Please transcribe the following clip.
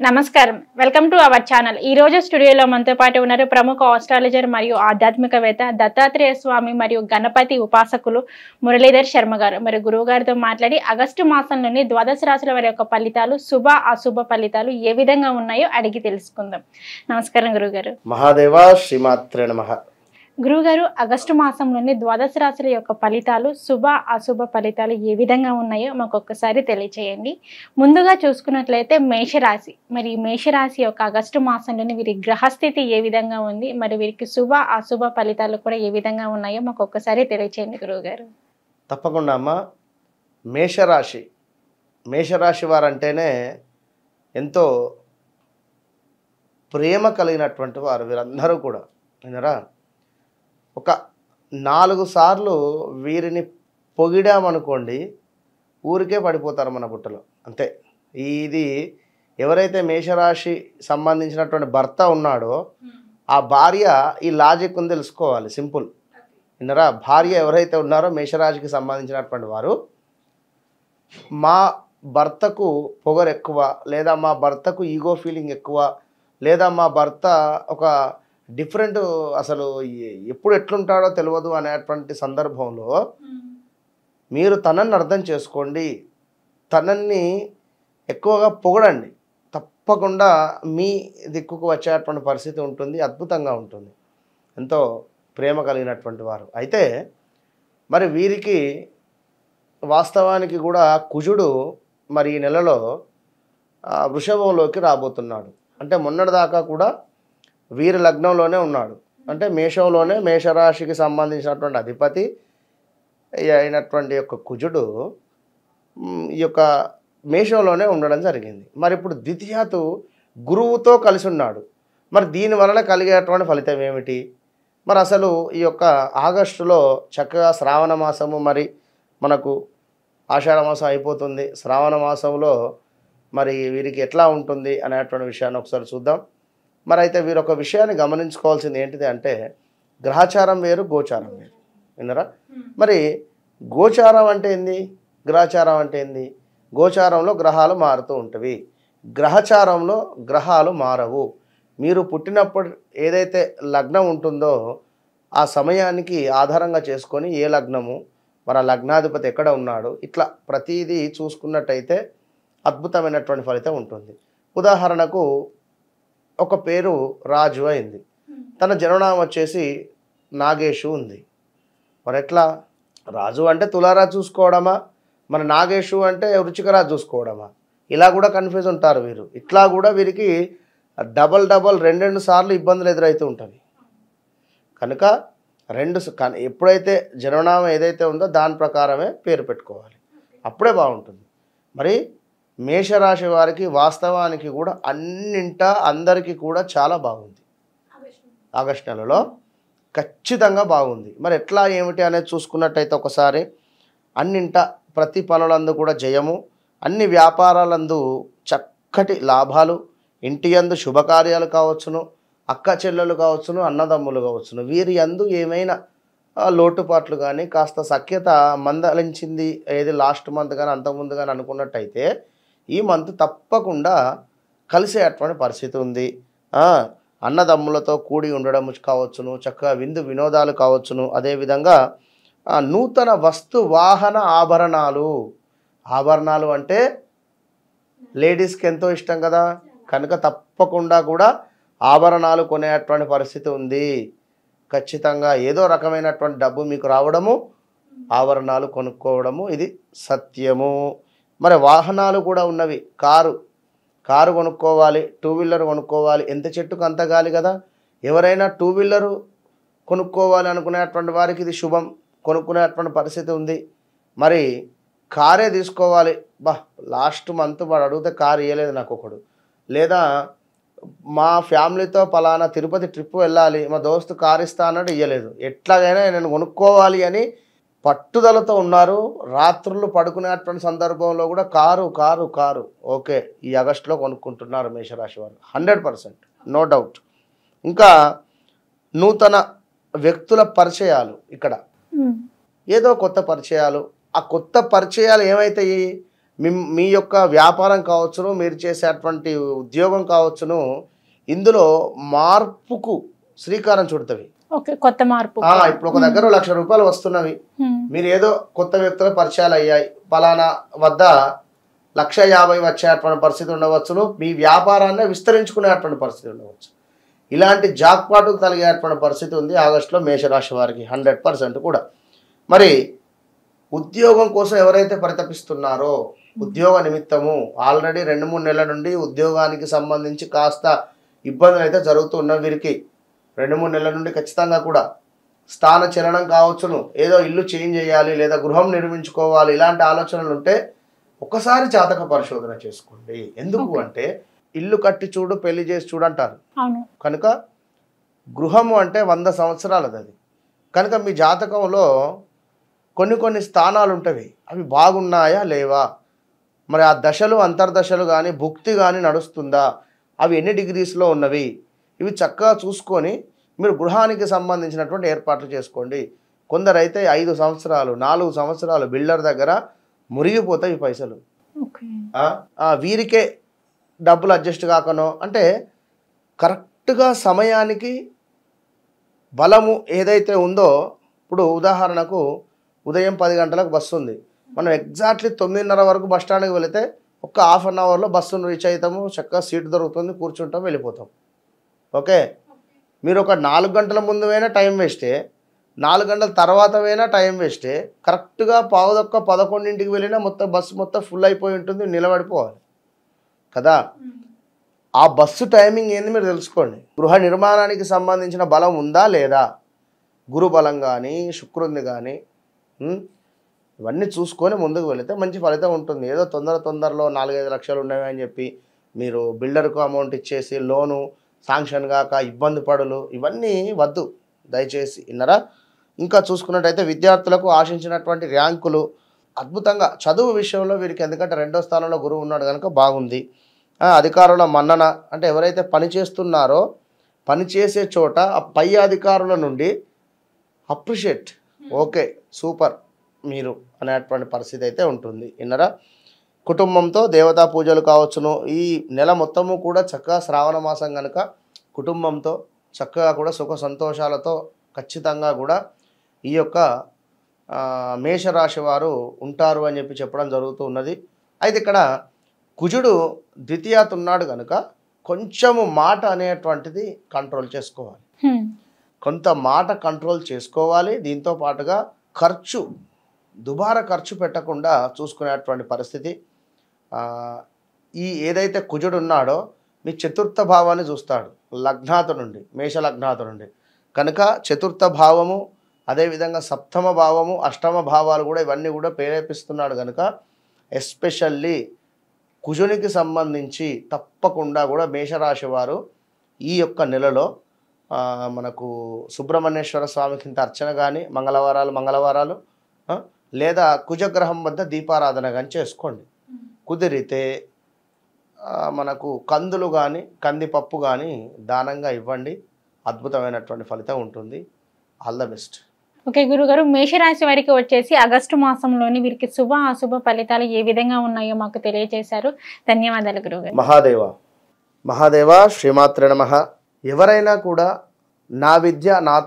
నమస్కారం welcome to our channel ఈ రోజు స్టూడియోలో మనతో పాటు ఉన్నారు ప్రముఖ ఆస్ట్రాలజర్ మరియు ఆధ్యాత్మికవేత్త దత్తాత్రేయ స్వామి మరియు గణపతి ఉపాసకులు మురళీధర్ శర్మ గారు. మరి గురువు గారితో మాట్లాడి ఆగస్టు మాసంలోని ద్వాదశ రాశుల వారి యొక్క ఫలితాలు శుభ అశుభ ఫలితాలు ఏ విధంగా ఉన్నాయో అడిగి తెలుసుకుందాం. నమస్కారం గురువు గారు. మహాదేవ శ్రీమాత్రే నమః. గురువుగారు, ఆగస్టు మాసంలోని ద్వాదశ రాశుల యొక్క ఫలితాలు శుభ అశుభ ఫలితాలు ఏ విధంగా ఉన్నాయో మాకు ఒక్కసారి తెలియచేయండి. ముందుగా చూసుకున్నట్లయితే మేషరాశి, మరి మేషరాశి యొక్క ఆగస్టు మాసంలోని వీరి గ్రహస్థితి ఏ విధంగా ఉంది, మరి వీరికి శుభ అశుభ ఫలితాలు కూడా ఏ విధంగా ఉన్నాయో మాకు ఒక్కసారి తెలియచేయండి గురువుగారు. తప్పకుండా అమ్మ. మేషరాశి మేషరాశి వారంటేనే ఎంతో ప్రేమ కలిగినటువంటి వారు వీరందరూ కూడా. వినరా, ఒక 4 సార్లు వీరిని పొగిడామనుకోండి ఊరికే పడిపోతారు మన బుట్టలో, అంతే. ఇది ఎవరైతే మేషరాశి సంబంధించినటువంటి భర్త ఉన్నాడో ఆ భార్య ఈ లాజిక్ ఉంది తెలుసుకోవాలి. సింపుల్. విన్నరా, భార్య ఎవరైతే ఉన్నారో మేషరాశికి సంబంధించినటువంటి వారు, మా భర్తకు పొగరు ఎక్కువ, లేదా మా భర్తకు ఈగో ఫీలింగ్ ఎక్కువ, లేదా మా భర్త ఒక డిఫరెంట్, అసలు ఎప్పుడు ఎట్లుంటాడో తెలియదు అనేటువంటి సందర్భంలో మీరు తనని అర్థం చేసుకోండి, తనని ఎక్కువగా పొగడండి. తప్పకుండా మీ దిక్కుకు వచ్చేటువంటి పరిస్థితి ఉంటుంది, అద్భుతంగా ఉంటుంది. ఎంతో ప్రేమ కలిగినటువంటి వారు. అయితే మరి వీరికి వాస్తవానికి కూడా కుజుడు మరి ఈ నెలలో వృషభంలోకి రాబోతున్నాడు. అంటే మొన్నటిదాకా కూడా వీరి లగ్నంలోనే ఉన్నాడు. అంటే మేషంలోనే, మేషరాశికి సంబంధించినటువంటి అధిపతి అయినటువంటి యొక్క కుజుడు ఈ యొక్క మేషంలోనే ఉండడం జరిగింది. మరి ఇప్పుడు ద్వితీయతు గురువుతో కలిసి ఉన్నాడు. మరి దీని వలన కలిగేటువంటి ఫలితం ఏమిటి? మరి అసలు ఈ యొక్క ఆగస్టులో చక్కగా శ్రావణ మాసము, మరి మనకు ఆషాఢ మాసం అయిపోతుంది. శ్రావణ మాసంలో మరి వీరికి ఎట్లా ఉంటుంది అనేటువంటి విషయాన్ని ఒకసారి చూద్దాం. మరి అయితే వీరు ఒక విషయాన్ని గమనించుకోవాల్సింది ఏంటిది అంటే, గ్రహచారం వేరు, గోచారం వేరు. విన్నరా? మరి గోచారం అంటే ఏంది, గ్రహచారం అంటే ఏంది? గోచారంలో గ్రహాలు మారుతూ ఉంటవి, గ్రహచారంలో గ్రహాలు మారవు. మీరు పుట్టినప్పుడు ఏదైతే లగ్నం ఉంటుందో ఆ సమయానికి ఆధారంగా చేసుకొని ఏ లగ్నము, మరి ఆ లగ్నాధిపతి ఎక్కడ ఉన్నాడు, ఇట్లా ప్రతిదీ చూసుకున్నట్టయితే అద్భుతమైనటువంటి ఫలితం ఉంటుంది. ఉదాహరణకు ఒక పేరు రాజు అయింది, తన జననామం వచ్చేసి నాగేషు ఉంది. మరి ఎట్లా? రాజు అంటే తులారాజు చూసుకోవడమా, మన నాగేషు అంటే వృచ్చికరాజు చూసుకోవడమా? ఇలా కూడా కన్ఫ్యూజ్ ఉంటారు వీరు. ఇట్లా కూడా వీరికి డబల్ 2 సార్లు ఇబ్బందులు ఎదురవుతూ ఉంటుంది. కనుక ఎప్పుడైతే జననామం ఏదైతే ఉందో దాని ప్రకారమే పేరు పెట్టుకోవాలి, అప్పుడే బాగుంటుంది. మరి మేషరాశి వారికి వాస్తవానికి కూడా అన్నింటా అందరికీ కూడా చాలా బాగుంది. ఆగస్టు నెలలో ఖచ్చితంగా బాగుంది. మరి ఎట్లా ఏమిటి అనేది చూసుకున్నట్టయితే ఒకసారి అన్నింటా ప్రతి పనులందు కూడా జయము, అన్ని వ్యాపారాలందు చక్కటి లాభాలు, ఇంటి యందు శుభకార్యాలు కావచ్చును, అక్క చెల్లెలు కావచ్చును, అన్నదమ్ములు కావచ్చును, వీరి యందు ఏమైనా లోటుపాట్లు కానీ కాస్త సఖ్యత మందలించింది ఏది లాస్ట్ మంత్ కానీ అంతకుముందు కానీ అనుకున్నట్టయితే ఈ మంత్ తప్పకుండా కలిసేటువంటి పరిస్థితి ఉంది. అన్నదమ్ములతో కూడి ఉండడం కావచ్చును, చక్కగా విందు వినోదాలు కావచ్చును, అదేవిధంగా నూతన వస్తు వాహన ఆభరణాలు అంటే లేడీస్కి ఎంతో ఇష్టం కదా, కనుక తప్పకుండా కూడా ఆభరణాలు కొనేటువంటి పరిస్థితి ఉంది. ఖచ్చితంగా ఏదో రకమైనటువంటి డబ్బు మీకు రావడము, ఆభరణాలు కొనుక్కోవడము, ఇది సత్యము. మరి వాహనాలు కూడా ఉన్నవి. కారు కొనుక్కోవాలి, 2 వీలర్ కొనుక్కోవాలి, ఎంత చెట్టుకు అంత గాలి కదా. ఎవరైనా 2 వీలరు కొనుక్కోవాలి అనుకునేటువంటి వారికి ఇది శుభం, కొనుక్కునేటువంటి పరిస్థితి ఉంది. మరి కారే తీసుకోవాలి, లాస్ట్ మంత్ వాడు అడిగితే కారు ఇవ్వలేదు నాకు ఒకడు, లేదా మా ఫ్యామిలీతో పలానా తిరుపతి ట్రిప్ వెళ్ళాలి, మా దోస్తు కారు ఇస్తా అన్నట్టు ఇవ్వలేదు, ఎట్లాగైనా నేను కొనుక్కోవాలి అని పట్టుదలతో ఉన్నారు. రాత్రులు పడుకునేటువంటి సందర్భంలో కూడా కారు ఓకే ఈ ఆగస్టులో కొనుక్కుంటున్నారు మేషరాశి వారు 100%, నో డౌట్. ఇంకా నూతన వ్యక్తుల పరిచయాలు, ఇక్కడ ఏదో కొత్త పరిచయాలు, ఆ కొత్త పరిచయాలు ఏమైతాయి, మీ యొక్క వ్యాపారం కావచ్చును, మీరు చేసేటువంటి ఉద్యోగం కావచ్చును, ఇందులో మార్పుకు శ్రీకారం చుడతవి. ఓకే, కొత్త మార్పు. ఇప్పుడు ఒక దగ్గర ₹1,00,000 వస్తున్నవి, మీరు ఏదో కొత్త వ్యక్తుల పరిచయాలు అయ్యాయి, పలానా వద్ద 1,50,000 వచ్చేటువంటి పరిస్థితి ఉండవచ్చును, మీ వ్యాపారాన్ని విస్తరించుకునేటువంటి పరిస్థితి ఉండవచ్చు. ఇలాంటి జాక్పాటుకు కలిగేటువంటి పరిస్థితి ఉంది ఆగస్టులో మేషరాశి వారికి 100% కూడా. మరి ఉద్యోగం కోసం ఎవరైతే పరితపిస్తున్నారో, ఉద్యోగ నిమిత్తము ఆల్రెడీ 2-3 నెలల నుండి ఉద్యోగానికి సంబంధించి కాస్త ఇబ్బందులు అయితే జరుగుతున్న వీరికి 2-3 నెలల నుండి ఖచ్చితంగా కూడా స్థాన చలనం కావచ్చును, ఏదో ఇల్లు చేంజ్ చేయాలి లేదా గృహం నిర్మించుకోవాలి, ఇలాంటి ఆలోచనలు ఉంటే ఒకసారి జాతక పరిశోధన చేసుకోండి. ఎందుకు అంటే ఇల్లు కట్టి చూడు, పెళ్లి చేసి చూడు అంటారు. కనుక గృహము అంటే 100 సంవత్సరాలది అది. కనుక మీ జాతకంలో కొన్ని స్థానాలు ఉంటవి, అవి బాగున్నాయా లేవా, మరి ఆ దశలు అంతర్దశలు కానీ భుక్తి కానీ నడుస్తుందా, అవి ఎన్ని డిగ్రీస్లో ఉన్నవి, ఇవి చక్కగా చూసుకొని మీరు గృహానికి సంబంధించినటువంటి ఏర్పాట్లు చేసుకోండి. కొందరైతే 5 సంవత్సరాలు 4 సంవత్సరాలు బిల్డర్ దగ్గర మురిగిపోతాయి ఈ పైసలు. వీరికే డబ్బులు అడ్జస్ట్ కాకనో, అంటే కరెక్ట్గా సమయానికి బలము ఏదైతే ఉందో, ఇప్పుడు ఉదాహరణకు ఉదయం 10 గంటలకు బస్సు ఉంది, మనం ఎగ్జాక్ట్లీ 9:30 వరకు బస్ స్టాండ్కి వెళితే ఒక ½ అన్ అవర్లో బస్సును రీచ్ అవుతాము, చక్కగా సీట్ దొరుకుతుంది, కూర్చుంటాం, వెళ్ళిపోతాం. ఓకే, మీరు ఒక 4 గంటల ముందు అయినా టైం వేస్టే, 4 గంటల తర్వాత అయినా టైం వేస్టే, కరెక్ట్గా 11:10 వెళ్ళినా మొత్తం బస్సు మొత్తం ఫుల్ అయిపోయి ఉంటుంది, నిలబడిపోవాలి కదా. ఆ బస్సు టైమింగ్ ఏంది మీరు తెలుసుకోండి. గృహ నిర్మాణానికి సంబంధించిన బలం ఉందా లేదా, గురు బలం కానీ శుక్రుని కానీ ఇవన్నీ చూసుకొని ముందుకు వెళితే మంచి ఫలితం ఉంటుంది. ఏదో తొందరలో 4-5 లక్షలు ఉన్నవి అని చెప్పి మీరు బిల్డర్కు అమౌంట్ ఇచ్చేసి లోను శాంక్షన్ కాక ఇబ్బంది పడులు ఇవన్నీ వద్దు దయచేసి, విన్నరా. ఇంకా చూసుకున్నట్టయితే విద్యార్థులకు ఆశించినటువంటి ర్యాంకులు అద్భుతంగా, చదువు విషయంలో వీరికి ఎందుకంటే 2వ స్థానంలో గురువు ఉన్నాడు కనుక బాగుంది. అధికారుల మన్నన, అంటే ఎవరైతే పని చేస్తున్నారో పనిచేసే చోట ఆ పై అధికారుల నుండి అప్రిషియేట్, ఓకే సూపర్ మీరు అనేటువంటి పరిస్థితి అయితే ఉంటుంది, విన్నరా. కుటుంబంతో దేవతా పూజలు కావచ్చును. ఈ నెల మొత్తము కూడా చక్కగా శ్రావణ మాసం కనుక కుటుంబంతో చక్కగా కూడా సుఖ సంతోషాలతో ఖచ్చితంగా కూడా ఈ యొక్క మేషరాశి వారు ఉంటారు అని చెప్పడం జరుగుతూ ఉన్నది. అయితే ఇక్కడ కుజుడు ద్వితీయాత్ ఉన్నాడు కనుక కొంచెము మాట అనేటువంటిది కంట్రోల్ చేసుకోవాలి, కొంత మాట కంట్రోల్ చేసుకోవాలి. దీంతో పాటుగా దుబారా ఖర్చు పెట్టకుండా చూసుకునేటువంటి పరిస్థితి. ఈ ఏదైతే కుజుడు ఉన్నాడో మీ 4వ భావాన్ని చూస్తాడు, లగ్నాతు నుండి, మేష లగ్నాతు నుండి కనుక 4వ భావము, అదేవిధంగా 7వ భావము, 8వ భావాలు కూడా ఇవన్నీ కూడా ప్రేరేపిస్తున్నాడు కనుక ఎస్పెషల్లీ కుజునికి సంబంధించి తప్పకుండా కూడా మేషరాశి వారు ఈ యొక్క నెలలో మనకు సుబ్రహ్మణ్యేశ్వర స్వామికి ఇంత అర్చన కానీ మంగళవారాలు లేదా కుజగ్రహం వద్ద దీపారాధన కానీ చేసుకోండి. కుదిరితే మనకు కందులు కానీ కందిపప్పు కానీ దానంగా ఇవ్వండి, అద్భుతమైనటువంటి ఫలితం ఉంటుంది. All the best. ఓకే గురుగారు, మేషరాశి వారికి వచ్చేసి ఆగస్టు మాసంలోని వీరికి శుభ అశుభ ఫలితాలు ఏ విధంగా ఉన్నాయో మాకు తెలియజేశారు. ధన్యవాదాలు గురుగారు. మహాదేవ శ్రీమాత్రే నమః. ఎవరైనా కూడా నా విద్య నా